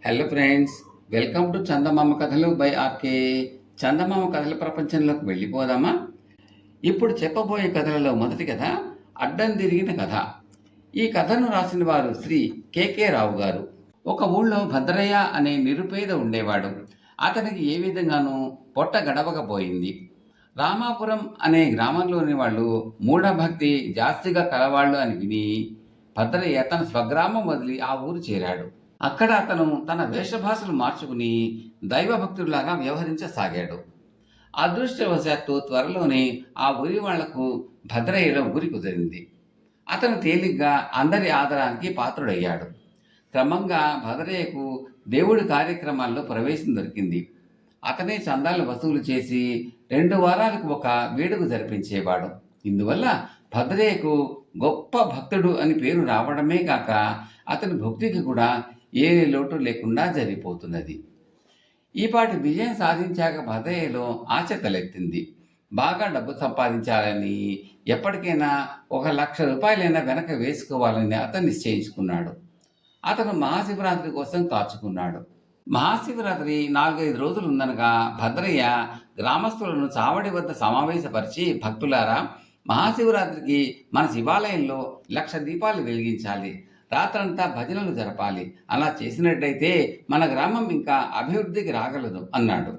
Hello friends, welcome to చందమామ కథలు by RK. చందమామ కథల ప్రపంచంలోకి వెళ్ళిపోదామా? ఇప్పుడు చెప్పబోయే కథలలో మొదటి కథ అడ్డం తిరిగిన కథ. ఈ కథను రాసిన వారు శ్రీ కె రావు గారు. ఒక ఊళ్ళో భద్రయ్య అనే నిరుపేద ఉండేవాడు. అతనికి ఏ విధంగానూ పొట్ట గడవకపోయింది. రామాపురం అనే గ్రామంలోని వాళ్ళు మూఢభక్తి జాస్తిగా కలవాళ్ళు అని విని భద్రయ్య తన స్వగ్రామం వదిలి ఆ ఊరు చేరాడు. అక్కడ అతను తన వేషభాషలు మార్చుకుని దైవభక్తుడిలాగా వ్యవహరించసాగాడు. అదృష్టవశాత్తు త్వరలోనే ఆ ఊరి వాళ్లకు భద్రయ్యలో ఊరి కుదిరింది. అతను తేలిగ్గా అందరి ఆదరానికి పాత్రుడయ్యాడు. క్రమంగా భద్రయ్యకు దేవుడి కార్యక్రమాల్లో ప్రవేశం దొరికింది. అతనే చందాలు వసూలు చేసి 2 వారాలకు ఒక వేడుక జరిపించేవాడు. ఇందువల్ల భద్రయ్యకు గొప్ప భక్తుడు అని పేరు రావడమే కాక అతని భక్తికి కూడా ఏ లోటు లేకుండా జరిగిపోతున్నది. ఈపాటి విజయం సాధించాక భద్రయ్యలో ఆశ తలెత్తింది. బాగా డబ్బు సంపాదించాలని, ఎప్పటికైనా 1,00,000 రూపాయలైనా వెనక వేసుకోవాలని అతను నిశ్చయించుకున్నాడు. అతను మహాశివరాత్రి కోసం కాచుకున్నాడు. మహాశివరాత్రి 4-5 రోజులు ఉందనగా భద్రయ్య గ్రామస్తులను చావడి వద్ద సమావేశపరిచి, భక్తులారా, మహాశివరాత్రికి మన శివాలయంలో 1,00,000 దీపాలు వెలిగించాలి, రాత్రంతా భజనలు జరపాలి, అలా చేసినట్టయితే మన గ్రామం ఇంకా అభివృద్ధికి రాగలదు అన్నాడు.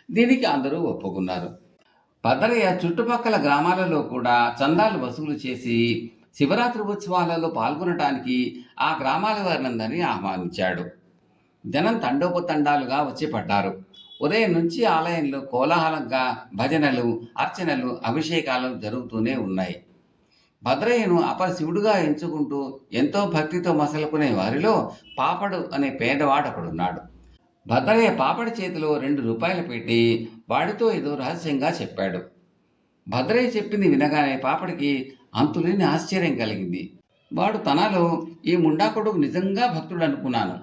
దీనికి అందరూ ఒప్పుకున్నారు. భద్రయ్య చుట్టుపక్కల గ్రామాలలో కూడా చందాలు వసూలు చేసి శివరాత్రి ఉత్సవాలలో పాల్గొనటానికి ఆ గ్రామాల వారినందరినీ ఆహ్వానించాడు. జనం తండోపతండాలుగా వచ్చి పడ్డారు. ఉదయం నుంచి ఆలయంలో కోలాహలంగా భజనలు, అర్చనలు, అభిషేకాలు జరుగుతూనే ఉన్నాయి. భద్రయ్యను అపరశివుడుగా ఎంచుకుంటూ ఎంతో భక్తితో మసలుకునే వారిలో పాపడు అనే పేదవాడొకడున్నాడు. భద్రయ్య పాపడి చేతిలో 2 రూపాయలు పెట్టి వాడితో ఏదో రహస్యంగా చెప్పాడు. భద్రయ్య చెప్పింది వినగానే పాపడికి అంతులేని ఆశ్చర్యం కలిగింది. వాడు తనలో ఈ ముండాకొడుకు నిజంగా భక్తుడు అనుకున్నాను.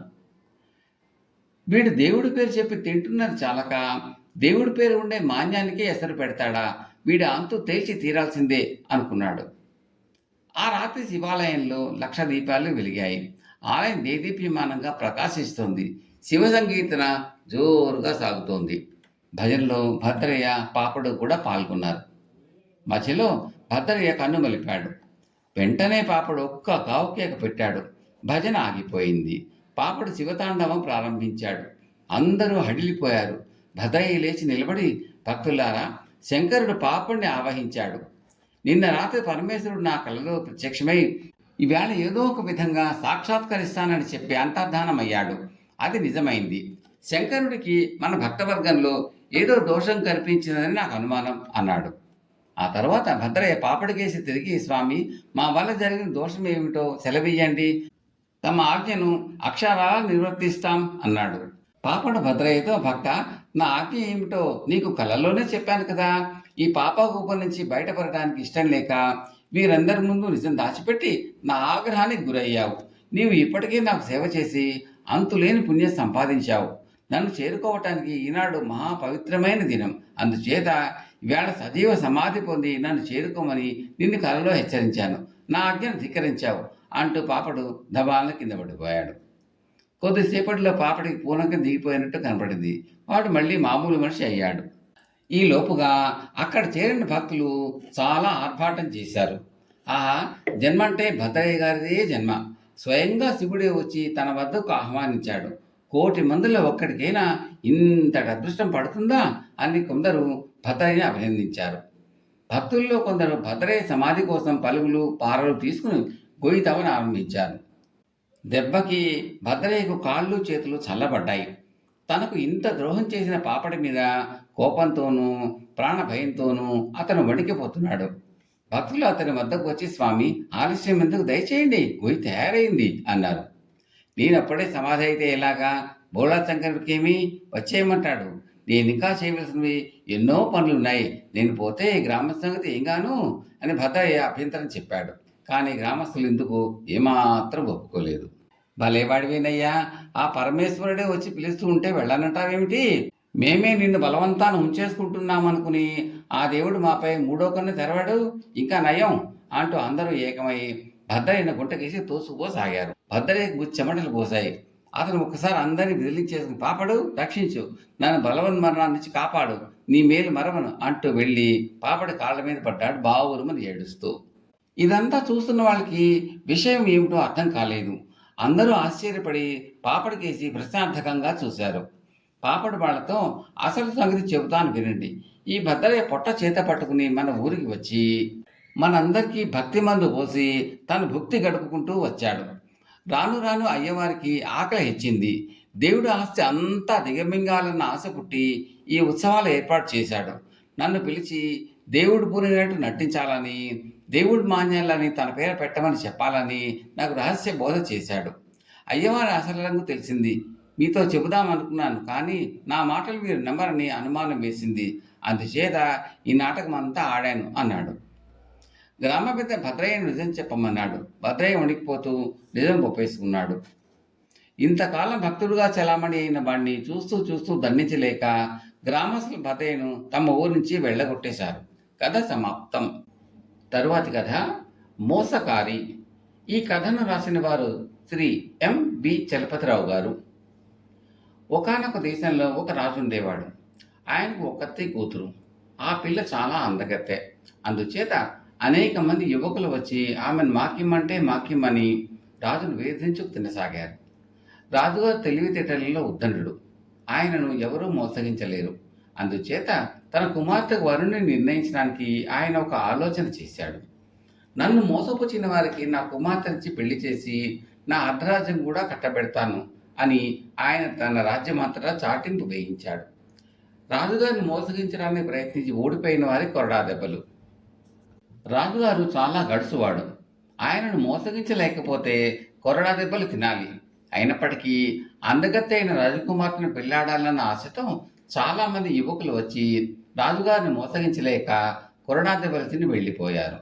వీడు దేవుడి పేరు చెప్పి తింటున్నది చాలక దేవుడి పేరు ఉండే మాన్యానికే ఎసరు పెడతాడా? వీడి అంతు తేల్చి తీరాల్సిందే అనుకున్నాడు. ఆ రాత్రి శివాలయంలో 1,00,000 దీపాలు వెలిగాయి. ఆలయం దేదీప్యమానంగా ప్రకాశిస్తోంది. శివ సంకీర్తన జోరుగా సాగుతోంది. భజనలో భద్రయ్య, పాపడు కూడా పాల్గొన్నారు. మధ్యలో భద్రయ్య కన్ను మలిపాడు. వెంటనే పాపడు ఒక్క కావుకేక పెట్టాడు. భజన ఆగిపోయింది. పాపడు శివతాండవం ప్రారంభించాడు. అందరూ హడిలిపోయారు. భద్రయ్య లేచి నిలబడి, భక్తులారా, శంకరుడు పాపడిని ఆవహించాడు. నిన్న రాత్రి పరమేశ్వరుడు నా కలలో ప్రత్యక్షమై ఈవేళ ఏదో ఒక విధంగా సాక్షాత్కరిస్తానని చెప్పి అంతర్ధానమయ్యాడు. అది నిజమైంది. శంకరుడికి మన భక్తవర్గంలో ఏదో దోషం కల్పించిందని నాకు అనుమానం అన్నాడు. ఆ తర్వాత భద్రయ్య పాపడికేసి తిరిగి, స్వామి, మా వల్ల జరిగిన దోషం ఏమిటో సెలవియ్యండి, తమ ఆజ్ఞను అక్షరాలా నిర్వర్తిస్తాం అన్నాడు. పాపడు భద్రయ్యతో, భక్త, నా ఆజ్ఞ ఏమిటో నీకు కలలోనే చెప్పాను కదా. ఈ పాపకూపం నుంచి బయటపడటానికి ఇష్టం లేక వీరందరి ముందు నిజం దాచిపెట్టి నా ఆగ్రహానికి గురయ్యావు. నీవు ఇప్పటికే నాకు సేవ చేసి అంతులేని పుణ్యం సంపాదించావు. నన్ను చేరుకోవటానికి ఈనాడు మహాపవిత్రమైన దినం. అందుచేత ఈవేళ సజీవ సమాధి పొంది నన్ను చేరుకోమని నిన్ను కలలో హెచ్చరించాను. నా ఆజ్ఞను ధిక్కరించావు అంటూ పాపడు దబాలను కింద పడిపోయాడు. కొద్దిసేపటిలో పాపడికి పూనకం దిగిపోయినట్టు కనపడింది. వాడు మళ్ళీ మామూలు మనిషి అయ్యాడు. ఈ లోపుగా అక్కడ చేరిన భక్తులు చాలా ఆర్భాటం చేశారు. ఆహా, జన్మ అంటే భద్రయ్య గారిదే జన్మ. స్వయంగా శివుడే వచ్చి తన వద్దకు ఆహ్వానించాడు. 1,00,000 మందిలో ఒక్కడికైనా ఇంతటి అదృష్టం పడుతుందా అని కొందరు భద్రయ్యని అభినందించారు. భక్తుల్లో కొందరు భద్రయ్య సమాధి కోసం పలుగులు, పారలు తీసుకుని గొయ్యి తవ్వన ఆరంభించారు. దెబ్బకి భద్రయ్యకు కాళ్ళు చేతులు చల్లబడ్డాయి. తనకు ఇంత ద్రోహం చేసిన పాపడి మీద కోపంతోనూ ప్రాణ భయంతోనూ అతను వణికిపోతున్నాడు. భక్తులు అతని వద్దకు వచ్చి, స్వామి, ఆలస్యం ఎందుకు, దయచేయండి, గొయ్యి తయారైంది అన్నారు. నేనప్పుడే సమాధి అయితే ఎలాగా? బోళా శంకరుడికేమీ వచ్చేయమంటాడు. నేను ఇంకా చేయవలసినవి ఎన్నో పనులున్నాయి. నేను పోతే గ్రామ సంగతి ఏం గాను అని భద్రయ్య అభ్యంతరం చెప్పాడు. కానీ గ్రామస్తులు ఇందుకు ఏమాత్రం ఒప్పుకోలేదు. భలేవాడివేనయ్యా, ఆ పరమేశ్వరుడే వచ్చి పిలుస్తూ ఉంటే వెళ్ళనంటావేమిటి? మేమే నిన్ను బలవంతాన్ని ఉంచేసుకుంటున్నామనుకుని ఆ దేవుడు మాపై 3వ కన్ను తెరవాడు, ఇంకా నయం అంటూ అందరూ ఏకమై భద్రయ్యను గుంటకేసి తోసుకుపోసాగారు. భద్రయ్యకు చెమటలు పోసాయి. అతను ఒకసారి అందరినీ విదిలించేసుకుని, పాపడు రక్షించు, నన్ను బలవన్మరణాన్ని నుంచి కాపాడు, నీ మేలు మరవను అంటూ వెళ్ళి పాపడి కాళ్ళ మీద పడ్డాడు బావురుమని ఏడుస్తూ. ఇదంతా చూస్తున్న వాళ్ళకి విషయం ఏమిటో అర్థం కాలేదు. అందరూ ఆశ్చర్యపడి పాపడికేసి ప్రశ్నార్థకంగా చూశారు. పాపడి వాళ్ళతో అసలు సంగతి చెబుతాను వినండి. ఈ భద్రయ్య పొట్ట చేత పట్టుకుని మన ఊరికి వచ్చి మనందరికీ భక్తి మందు పోసి తను భుక్తి గడుపుకుంటూ వచ్చాడు. రాను రాను అయ్యవారికి ఆకలి హెచ్చింది. దేవుడి ఆస్తి అంతా దిగమింగాలన్న ఆశ పుట్టి ఈ ఉత్సవాలు ఏర్పాటు చేశాడు. నన్ను పిలిచి దేవుడు పూరినట్టు నటించాలని, దేవుడి మాన్యాలని తన పేర పెట్టమని చెప్పాలని నాకు రహస్య బోధ చేశాడు. అయ్యవారి అసలు రంగు తెలిసింది. మీతో చెబుదామనుకున్నాను, కానీ నా మాటలు మీరు నమ్మరని అనుమానం వేసింది. అందుచేత ఈ నాటకం అంతా ఆడాను అన్నాడు. గ్రామ పెద్ద భద్రయ్యను నిజం చెప్పమన్నాడు. భద్రయ్య వణికిపోతూ నిజం ఒప్పేసుకున్నాడు. ఇంతకాలం భక్తుడుగా చలామణి అయిన వాడిని చూస్తూ చూస్తూ దండించలేక గ్రామస్తులు భద్రయ్యను తమ ఊరి నుంచి వెళ్ళగొట్టేశారు. కథ సమాప్తం. తరువాతి కథ మోసకారి. ఈ కథను రాసిన వారు శ్రీ M.B. చలపతిరావు గారు. ఒకానొక దేశంలో ఒక రాజు ఉండేవాడు. ఆయనకు ఒక్కతే కూతురు. ఆ పిల్ల చాలా అందగత్తె. అందుచేత అనేక మంది యువకులు వచ్చి ఆమెను మాకిమ్మంటే మాకిమ్మని రాజును వేధించుకు తినసాగారు. రాజుగారు తెలివితేటలలో ఉద్దండుడు. ఆయనను ఎవరూ మోసగించలేరు. అందుచేత తన కుమార్తె వరుణ్ణి నిర్ణయించడానికి ఆయన ఒక ఆలోచన చేశాడు. నన్ను మోసపుచ్చిన వారికి నా కుమార్తెనిచ్చి పెళ్లి చేసి నా అర్ధరాజ్యం కూడా కట్టబెడతాను అని ఆయన తన రాజ్యమంతటా చాటింపు వేయించాడు. రాజుగారిని మోసగించడానికి ప్రయత్నించి ఓడిపోయిన వారి కొరడా దెబ్బలు. రాజుగారు చాలా గడుసువాడు. ఆయనను మోసగించలేకపోతే కొరడా దెబ్బలు తినాలి. అయినప్పటికీ అందగత్తె అయిన రాజకుమార్తెను పెళ్లాడాలన్న ఆశతో చాలామంది యువకులు వచ్చి రాజుగారిని మోసగించలేక కొరడా దెబ్బలు తిని వెళ్ళిపోయారు.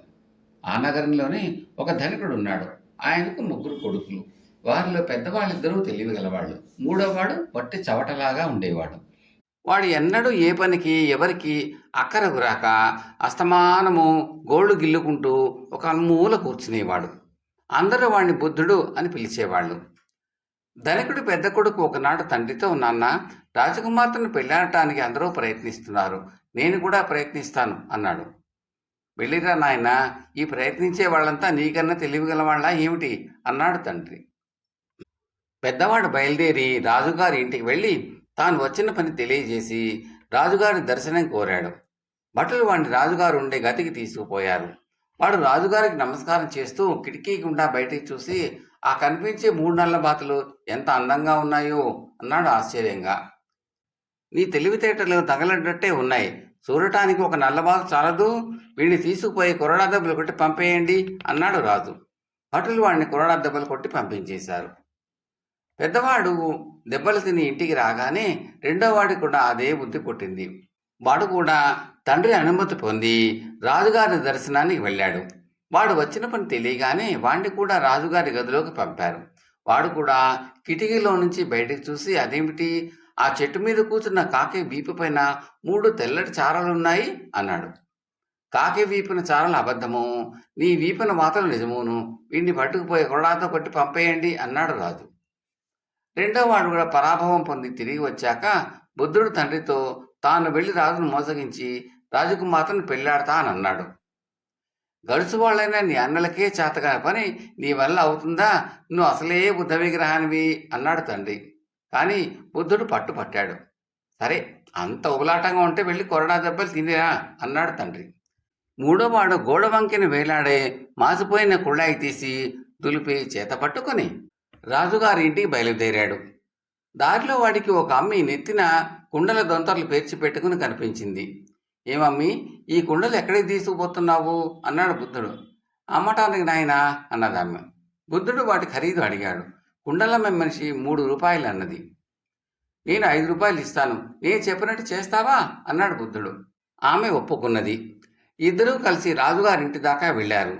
ఆ నగరంలోనే ఒక ధనికుడు ఉన్నాడు. ఆయనకు 3 కొడుకులు. వారిలో పెద్దవాళ్ళిద్దరూ తెలివిగలవాళ్ళు. మూడోవాడు వట్టి చవటలాగా ఉండేవాడు. వాడు ఎన్నడూ ఏ పనికి ఎవరికి అక్కరకు రాక అస్తమానము గోళ్లు గిల్లుకుంటూ ఒక మూల కూర్చునేవాడు. అందరూ వాడిని బుద్ధుడు అని పిలిచేవాళ్ళు. ధనికుడి పెద్ద కొడుకు ఒకనాడు తండ్రితో, నాన్న, రాజకుమార్తెను పెళ్ళాడటానికి అందరూ ప్రయత్నిస్తున్నారు, నేను కూడా ప్రయత్నిస్తాను అన్నాడు. వెళ్ళిరా నాయన, ఈ ప్రయత్నించే వాళ్ళంతా నీకన్నా తెలివిగల వాళ్ళ ఏమిటి అన్నాడు తండ్రి. పెద్దవాడు బయలుదేరి రాజుగారి ఇంటికి వెళ్ళి తాను వచ్చిన పని తెలియజేసి రాజుగారి దర్శనం కోరాడు. భటులు వాడిని రాజుగారు ఉండే గదికి తీసుకుపోయారు. వాడు రాజుగారికి నమస్కారం చేస్తూ కిటికీ గుండా బయటికి చూసి, ఆ కనిపించే 3 నల్ల బాతులు ఎంత అందంగా ఉన్నాయో అన్నాడు ఆశ్చర్యంగా. నీ తెలివితేటలు తగలడ్డట్టే ఉన్నాయి. చూడటానికి ఒక నల్లబాతు చాలదు, వీడిని తీసుకుపోయి కొరడా దెబ్బలు కొట్టి పంపేయండి అన్నాడు రాజు. భటులు వాడిని కొరడా దెబ్బలు కొట్టి పంపించేశారు. పెద్దవాడు దెబ్బలు తిని ఇంటికి రాగానే రెండో వాడికి కూడా అదే బుద్ధి పుట్టింది. వాడు కూడా తండ్రి అనుమతి పొంది రాజుగారి దర్శనానికి వెళ్ళాడు. వాడు వచ్చిన పని తెలియగానే వాడిని కూడా రాజుగారి గదిలోకి పంపారు. వాడు కూడా కిటికీలో నుంచి బయటకు చూసి, అదేమిటి, ఆ చెట్టు మీద కూర్చున్న కాకి వీపు పైన 3 తెల్లటి చారలున్నాయి అన్నాడు. కాకి వీపిన చారలు అబద్ధము, నీ వీపిన వాతలు నిజమును, వీడిని పట్టుకుపోయి కొరడాతో కొట్టి పంపేయండి అన్నాడు రాజు. రెండో వాడు కూడా పరాభవం పొంది తిరిగి వచ్చాక బుద్ధుడు తండ్రితో తాను వెళ్ళి రాజును మోసగించి రాజకుమార్తెను పెళ్ళాడతానన్నాడు. గడుచువాళ్ళైనా నీ అన్నలకే చేతగా పని నీ వల్ల అవుతుందా? నువ్వు అసలే బుద్ధ విగ్రహానివి అన్నాడు తండ్రి. కానీ బుద్ధుడు పట్టుపట్టాడు. సరే, అంత ఉబలాటంగా ఉంటే వెళ్ళి కొరడా దెబ్బలు తినేరా అన్నాడు తండ్రి. మూడోవాడు గోడ వంకెని వేలాడే మాసిపోయిన కుళ్ళాయి తీసి దులిపి చేత పట్టుకొని రాజుగారి ఇంటికి బయలుదేరాడు. దారిలో వాడికి ఒక అమ్మి నెత్తిన కుండల దొంతర్లు పేర్చి పెట్టుకుని కనిపించింది. ఏమమ్మి, ఈ కుండలు ఎక్కడికి తీసుకుపోతున్నావు అన్నాడు బుద్ధుడు. అమ్మటానికి నాయనా అన్నదామె. బుద్ధుడు వాటి ఖరీదు అడిగాడు. కుండలమ్మే మనిషి 3 రూపాయలు అన్నది. నేను 5 రూపాయలు ఇస్తాను, నేను చెప్పినట్టు చేస్తావా అన్నాడు బుద్ధుడు. ఆమె ఒప్పుకున్నది. ఇద్దరూ కలిసి రాజుగారింటి దాకా వెళ్ళారు.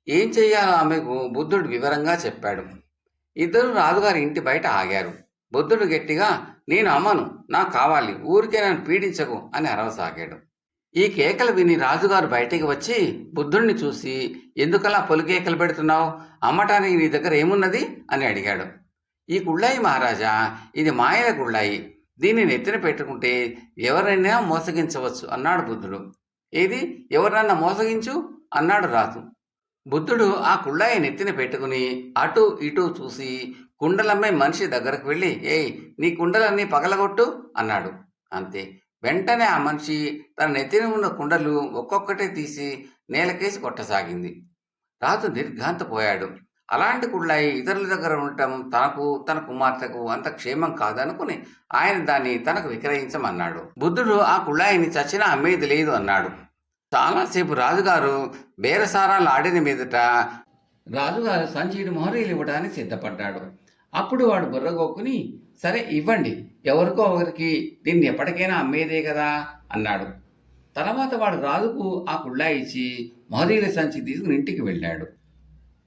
ఏం చెయ్యాలో ఆమెకు బుద్ధుడు వివరంగా చెప్పాడు. ఇద్దరు రాజుగారి ఇంటి బయట ఆగారు. బుద్ధుడు గట్టిగా, నేను అమ్మను, నాకు కావాలి, ఊరికే నన్ను పీడించకు అని అరవసాగాడు. ఈ కేకలు విని రాజుగారు బయటికి వచ్చి బుద్ధుడిని చూసి, ఎందుకలా పొలికేకలు పెడుతున్నావు, అమ్మటానికి నీ దగ్గర ఏమున్నది అని అడిగాడు. ఈ కుళ్ళాయి మహారాజా, ఇది మాయల కుళ్ళాయి. దీన్ని నెత్తిన పెట్టుకుంటే ఎవరైనా మోసగించవచ్చు అన్నాడు బుద్ధుడు. ఏది, ఎవరినన్నా మోసగించు అన్నాడు రాజు. బుద్ధుడు ఆ కుళ్ళాయి నెత్తిన పెట్టుకుని అటు ఇటు చూసి కుండలమ్మే మనిషి దగ్గరకు వెళ్ళి, ఏయ్, నీ కుండలన్నీ పగలగొట్టు అన్నాడు. అంతే. వెంటనే ఆ మనిషి తన నెత్తిన ఉన్న కుండలు ఒక్కొక్కటే తీసి నేలకేసి కొట్టసాగింది. రాజు నిర్ఘాంతపోయాడు. అలాంటి కుళ్ళాయి ఇతరుల దగ్గర ఉండటం తనకు తన కుమార్తెకు అంత క్షేమం కాదనుకుని ఆయన దాన్ని తనకు విక్రయించమన్నాడు. బుద్ధుడు ఆ కుళ్ళాయిని చచ్చినా అమ్మేది లేదు అన్నాడు. చాలాసేపు రాజుగారు బేరసారాలు ఆడిన మీదట రాజుగారు సంచిని మొహరీలు ఇవ్వడానికి సిద్ధపడ్డాడు. అప్పుడు వాడు బుర్రగోక్కుని, సరే ఇవ్వండి, ఎవరికో ఒకరికి దీన్ని ఎప్పటికైనా అమ్మేదే కదా అన్నాడు. తర్వాత వాడు రాజుకు ఆ కుళ్ళాయి ఇచ్చి మొహరీల సంచి తీసుకుని ఇంటికి వెళ్ళాడు.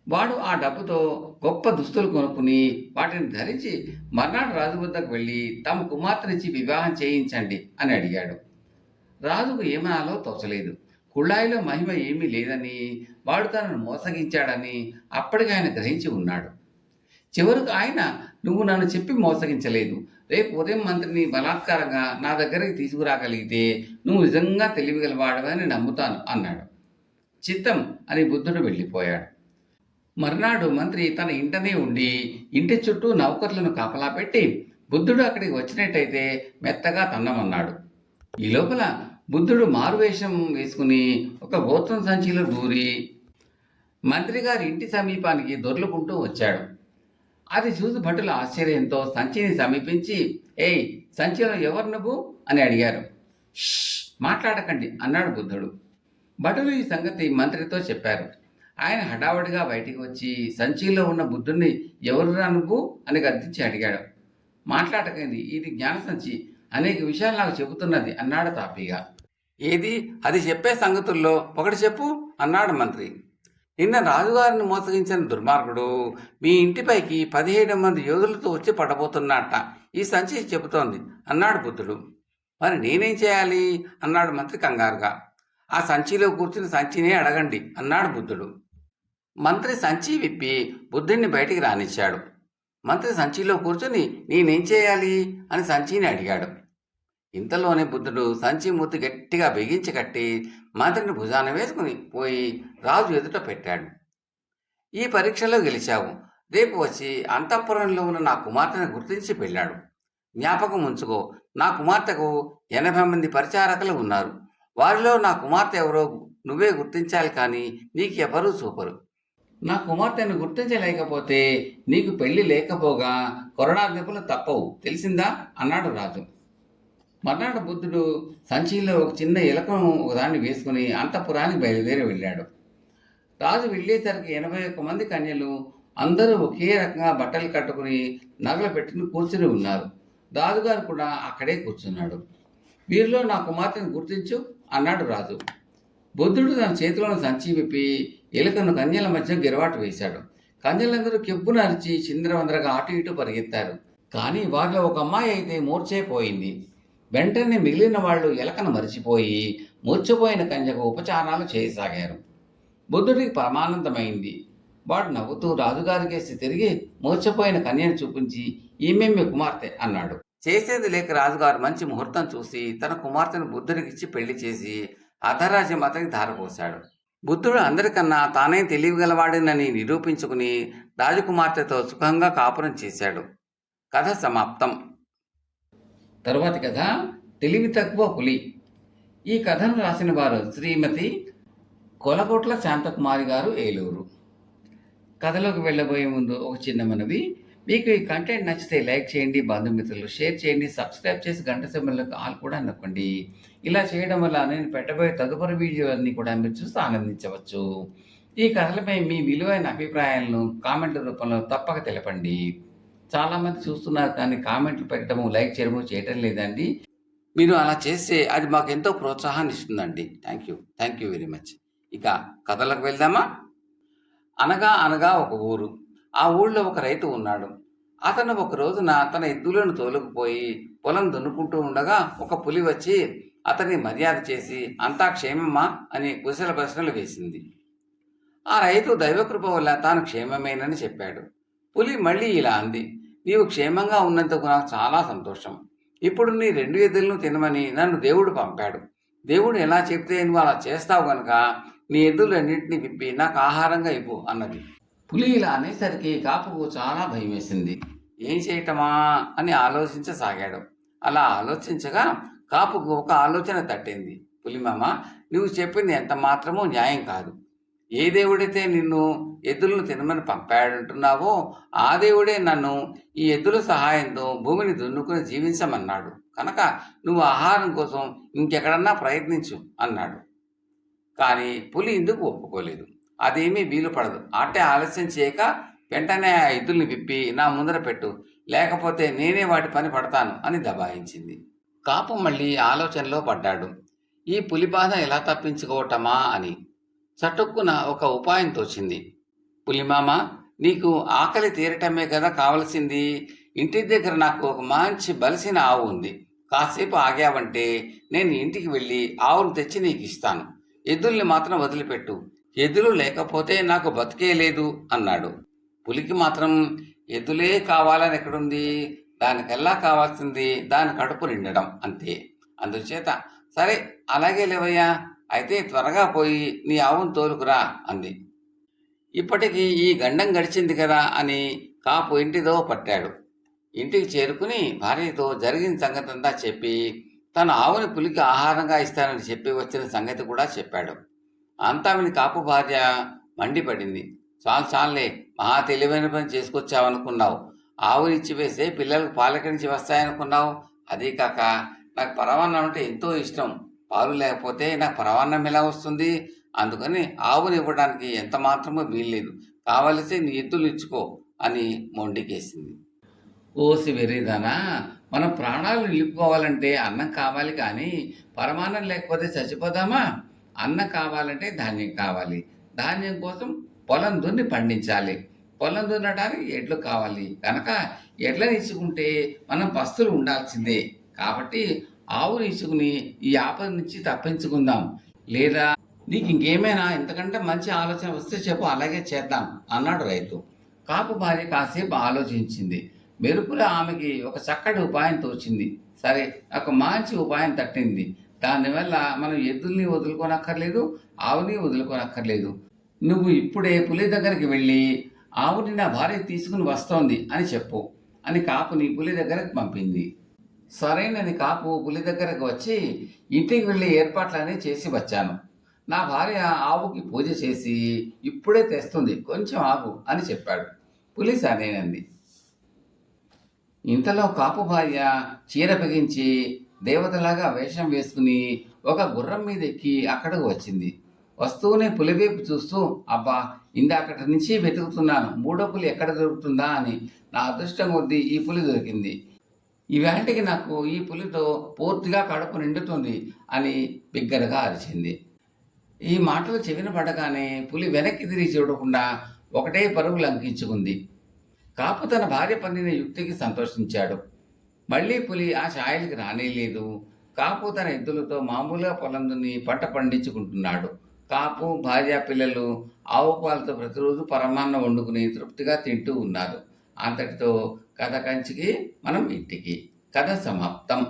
వాడు ఆ డబ్బుతో గొప్ప దుస్తులు కొనుక్కుని వాటిని ధరించి మర్నాడు రాజు వద్దకు వెళ్ళి తమ కుమార్తెనిచ్చి వివాహం చేయించండి అని అడిగాడు. రాజుకు ఏమనాలో తోచలేదు. కుళ్ళాయిలో మహిమ ఏమీ లేదని, వాడు తనను మోసగించాడని అప్పటికి ఆయన గ్రహించి ఉన్నాడు. చివరకు ఆయన, నువ్వు నన్ను చెప్పి మోసగించలేదు, రేపు ఉదయం మంత్రిని బలాత్కారంగా నా దగ్గరికి తీసుకురాగలిగితే నువ్వు నిజంగా తెలివిగలవాడవని నమ్ముతాను అన్నాడు. చిత్తం అని బుద్ధుడు వెళ్ళిపోయాడు. మర్నాడు మంత్రి తన ఇంటనే ఉండి ఇంటి చుట్టూ నౌకర్లను కాపలా పెట్టి బుద్ధుడు అక్కడికి వచ్చినట్టయితే మెత్తగా తన్నమన్నాడు. ఈ లోపల బుద్ధుడు మారువేషం వేసుకుని ఒక గోత్రం సంచిలో దూరి మంత్రి గారి ఇంటి సమీపానికి దొర్లుకుంటూ వచ్చాడు. అది చూసి భటులు ఆశ్చర్యంతో సంచిని సమీపించి, ఏయ్, సంచిలో ఎవరు నువ్వు అని అడిగారు. మాట్లాడకండి అన్నాడు బుద్ధుడు. భటులు ఈ సంగతి మంత్రితో చెప్పారు. ఆయన హడావడిగా బయటికి వచ్చి సంచిలో ఉన్న బుద్ధుడిని ఎవరురా నువ్వు అని గద్దించి అడిగాడు. మాట్లాడకండి, ఇది జ్ఞాన సంచి, అనేక విషయాలు నాకు చెబుతున్నది అన్నాడు తాపీగా. ఏది, అది చెప్పే సంగతుల్లో ఒకటి చెప్పు అన్నాడు మంత్రి. నిన్న రాజుగారిని మోసగించిన దుర్మార్గుడు మీ ఇంటిపైకి 17 మంది యోధులతో వచ్చి పడబోతున్నట్ట ఈ సంచి చెబుతోంది అన్నాడు బుద్ధుడు. మరి నేనేం చేయాలి అన్నాడు మంత్రి కంగారుగా. ఆ సంచిలో కూర్చుని సంచినే అడగండి అన్నాడు బుద్ధుడు. మంత్రి సంచి విప్పి బుద్ధుడిని బయటికి రానిచ్చాడు. మంత్రి సంచిలో కూర్చుని నేనేం చేయాలి అని సంచిని అడిగాడు. ఇంతలోనే బుద్ధుడు సంచి మూతి గట్టిగా బిగించి కట్టి మంత్రిని భుజాన వేసుకుని పోయి రాజు ఎదుట పెట్టాడు. ఈ పరీక్షలో గెలిచావు, రేపు వచ్చి అంతఃపురంలో ఉన్న నా కుమార్తెను గుర్తించి పెళ్ళాడు. జ్ఞాపకం ఉంచుకో, నా కుమార్తెకు 80 మంది పరిచారకులు ఉన్నారు. వారిలో నా కుమార్తె ఎవరో నువ్వే గుర్తించాలి, కానీ నీకు ఎవరూ చూపరు. నా కుమార్తెను గుర్తించలేకపోతే నీకు పెళ్లి లేకపోగా కొరడాదెబ్బలు తప్పవు, తెలిసిందా అన్నాడు రాజు. మర్నాడు బుద్ధుడు సంచిలో ఒక చిన్న ఎలకను ఒకదాన్ని వేసుకుని అంతఃపురానికి బయలుదేరి వెళ్ళాడు. రాజు వెళ్ళేసరికి 81 మంది కన్యలు అందరూ ఒకే రకంగా బట్టలు కట్టుకుని నగలు పెట్టుకుని కూర్చుని ఉన్నారు. రాజుగారు కూడా అక్కడే కూర్చున్నాడు. వీరిలో నా కుమార్తెను గుర్తించు అన్నాడు రాజు. బుద్ధుడు తన చేతిలోని సంచి విప్పి ఎలుకను కన్యల మధ్య గిరవాటు వేశాడు. కన్యలందరూ కెబ్బును అరిచి చిందరవందరగా అటు ఇటు పరిగెత్తారు. కానీ వారిలో ఒక అమ్మాయి అయితే మూర్ఛైపోయింది. వెంటనే మిగిలిన వాళ్ళు ఎలకను మరిచిపోయి మూర్ఛపోయిన కన్యకు ఉపచారాలు చేయసాగారు. బుద్ధుడికి పరమానందమైంది. వాడు నవ్వుతూ రాజుగారికేసి తిరిగి మూర్ఛపోయిన కన్యను చూపించి, ఈమె మీ కుమార్తె అన్నాడు. చేసేది లేక రాజుగారు మంచి ముహూర్తం చూసి తన కుమార్తెను బుద్ధుడికిచ్చి పెళ్లి చేసి అర్ధరాజ్యం అతనికి ధారపోశాడు. బుద్ధుడు అందరికన్నా తానే తెలివిగలవాడినని నిరూపించుకుని రాజకుమార్తెతో సుఖంగా కాపురం చేశాడు. కథ సమాప్తం. తరువాతి కథ తెలివి తక్కువ పులి. ఈ కథను రాసిన వారు శ్రీమతి కొలగొట్ల శాంతకుమారి గారు, ఏలూరు. కథలోకి వెళ్ళబోయే ముందు ఒక చిన్న మనవి. మీకు ఈ కంటెంట్ నచ్చితే లైక్ చేయండి, బంధుమిత్రులు షేర్ చేయండి, సబ్స్క్రైబ్ చేసి గంట సింబల్లకు ఆల్ కూడా నొక్కండి. ఇలా చేయడం వల్ల నేను పెట్టబోయే తదుపరి వీడియోలన్నీ కూడా మీరు చూసి ఆనందించవచ్చు. ఈ కథలపై మీ విలువైన అభిప్రాయాలను కామెంట్ల రూపంలో తప్పక తెలపండి. చాలామంది చూస్తున్నారు కానీ కామెంట్లు పెట్టడము, లైక్ చేయడము చేయటం లేదండి. మీరు అలా చేస్తే అది మాకు ఎంతో ప్రోత్సాహాన్ని ఇస్తుందండి. Thank you very much. ఇక కథలకు వెళ్దామా? అనగా అనగా ఒక ఊరు. ఆ ఊళ్ళో ఒక రైతు ఉన్నాడు. అతను ఒక రోజున తన ఎద్దులను తోలుకుపోయి పొలం దున్నుకుంటూ ఉండగా ఒక పులి వచ్చి అతన్ని మర్యాద చేసి అంతా క్షేమమ్మా అని కుశల ప్రశ్నలు వేసింది. ఆ రైతు దైవకృప వల్ల తాను క్షేమమేనని చెప్పాడు. పులి మళ్ళీ ఇలా అంది, నీవు క్షేమంగా ఉన్నందుకు నాకు చాలా సంతోషం. ఇప్పుడు నీ 2 ఎద్దులను తినమని నన్ను దేవుడు పంపాడు. దేవుడు ఎలా చెప్తే నువ్వు అలా చేస్తావు గనుక నీ ఎద్దులన్నింటినీ విప్పి నాకు ఆహారంగా ఇవ్వు అన్నది. పులి ఇలా అనేసరికి కాపుకు చాలా భయమేసింది. ఏం చేయటమా అని ఆలోచించసాగాడు. అలా ఆలోచించగా కాపుకు ఒక ఆలోచన తట్టింది. పులిమామ, నువ్వు చెప్పింది ఎంత మాత్రమూ న్యాయం కాదు. ఏ దేవుడైతే నిన్ను ఎద్దులను తినమని పంపాడంటున్నావో ఆ దేవుడే నన్ను ఈ ఎద్దుల సహాయంతో భూమిని దున్నుకుని జీవించమన్నాడు కనుక నువ్వు ఆహారం కోసం ఇంకెక్కడన్నా ప్రయత్నించు అన్నాడు. కానీ పులి ఇందుకు ఒప్పుకోలేదు. అదేమీ వీలు పడదు. అట్టే ఆలస్యం చేయక వెంటనే ఆ ఎద్దుల్ని విప్పి నా ముందర పెట్టు, లేకపోతే నేనే వాటి పని పడతాను అని దబాయించింది. కాపు మళ్ళీ ఆలోచనలో పడ్డాడు. ఈ పులి బాధ ఎలా తప్పించుకోవటమా అని. చటుక్కున ఒక ఉపాయం తోచింది. పులిమామ, నీకు ఆకలి తీరటమే కదా కావలసింది. ఇంటి దగ్గర నాకు ఒక మంచి బలిసిన ఆవు ఉంది. కాసేపు ఆగావంటే నేను ఇంటికి వెళ్ళి ఆవును తెచ్చి నీకు ఇస్తాను. ఎద్దుల్ని మాత్రం వదిలిపెట్టు. ఎద్దులు లేకపోతే నాకు బతికే లేదు అన్నాడు. పులికి మాత్రం ఎద్దులే కావాలని ఎక్కడుంది? దానికెల్లా కావాల్సింది దాని కడుపు నిండడం అంతే. అందుచేత సరే అలాగే లేవయ్యా, అయితే త్వరగా పోయి నీ ఆవును తోలుకురా అంది. ఇప్పటికీ ఈ గండం గడిచింది కదా అని కాపు ఇంటిదో పట్టాడు. ఇంటికి చేరుకుని భార్యతో జరిగిన సంగతంతా చెప్పి తన ఆవుని పులికి ఆహారంగా ఇస్తానని చెప్పి వచ్చిన సంగతి కూడా చెప్పాడు. అంతా విని కాపు భార్య మండిపడింది. చాలే, మహా తెలివైన పని చేసుకొచ్చావనుకున్నావు. ఆవుని ఇచ్చివేసే పిల్లలకు పాలెక్కడి నుంచి వస్తాయనుకున్నావు. అదీ కాక నాకు పరమాన్నం అంటే ఎంతో ఇష్టం. పాలు లేకపోతే నాకు పరమాన్నం ఎలా వస్తుంది? అందుకని ఆవుని ఇవ్వడానికి ఎంత మాత్రమూ వీల్లేదు. కావలసి నీ ఎద్దులు ఇచ్చుకో అని మొండికేసింది. ఓసి వెర్రిదానా, మనం ప్రాణాలు నిలుపుకోవాలంటే అన్నం కావాలి, కానీ పరమాన్నం లేకపోతే చచ్చిపోదామా? అన్నం కావాలంటే ధాన్యం కావాలి. ధాన్యం కోసం పొలం దున్ని పండించాలి. పొలం దున్నడానికి ఎడ్లు కావాలి. కనుక ఎడ్లను ఇచ్చుకుంటే మనం పస్తులు ఉండాల్సిందే. కాబట్టి ఆవుని ఇచ్చుకుని ఈ ఆపద నుంచి తప్పించుకుందాం. లేదా నీకు ఇంకేమైనా ఇంతకంటే మంచి ఆలోచన వస్తే చెప్పు, అలాగే చేద్దాం అన్నాడు రైతు. కాపు భార్య కాసేపు ఆలోచించింది. మెరుపుల ఆమెకి ఒక చక్కటి ఉపాయం తోచింది. సరే, ఒక మంచి ఉపాయం తట్టింది. దానివల్ల మనం ఎద్దుల్ని వదులుకోనక్కర్లేదు, ఆవుని వదులుకోనక్కర్లేదు. నువ్వు ఇప్పుడే పులి దగ్గరికి వెళ్ళి ఆవుని నా భార్య తీసుకుని వస్తోంది అని చెప్పు అని కాపుని పులి దగ్గరకు పంపింది. సరేనని కాపు పులి దగ్గరకు వచ్చి ఇంటికి వెళ్ళి ఏర్పాట్లన్నీ చేసి వచ్చాను. నా భార్య ఆవుకి పూజ చేసి ఇప్పుడే తెస్తుంది, కొంచెం ఆగు అని చెప్పాడు. పులి సరేనంది. ఇంతలో కాపు భార్య చీర బిగించి దేవతలాగా వేషం వేసుకుని ఒక గుర్రం మీద ఎక్కి అక్కడికి వచ్చింది. వస్తూనే పులివైపు చూస్తూ, అబ్బా, ఇందాకటి నుంచి వెతుకుతున్నాను, మూడో పులి ఎక్కడ దొరుకుతుందా అని. నా అదృష్టం కొద్దీ ఈ పులి దొరికింది. ఈవేళకి నాకు ఈ పులితో పూర్తిగా కడుపు నిండుతుంది అని బిగ్గరగా అరిచింది. ఈ మాటలు చెవిన పడగానే పులి వెనక్కి తిరిగి చూడకుండా ఒకటే పరుగు లంకించుకుంది. కాపు తన భార్య పన్నిన యుక్తికి సంతోషించాడు. మళ్ళీ పులి ఆ ఛాయలకి రానేలేదు. కాపు తన ఎద్దులతో మామూలుగా పొలం దున్ని పంట పండించుకుంటున్నాడు. కాపు భార్య పిల్లలు ఆవు పాలతో ప్రతిరోజు పరమాన్నం వండుకుని తృప్తిగా తింటూ ఉన్నారు. అంతటితో కథ కంచికి మనం ఇంటికి. కథ సమాప్తం.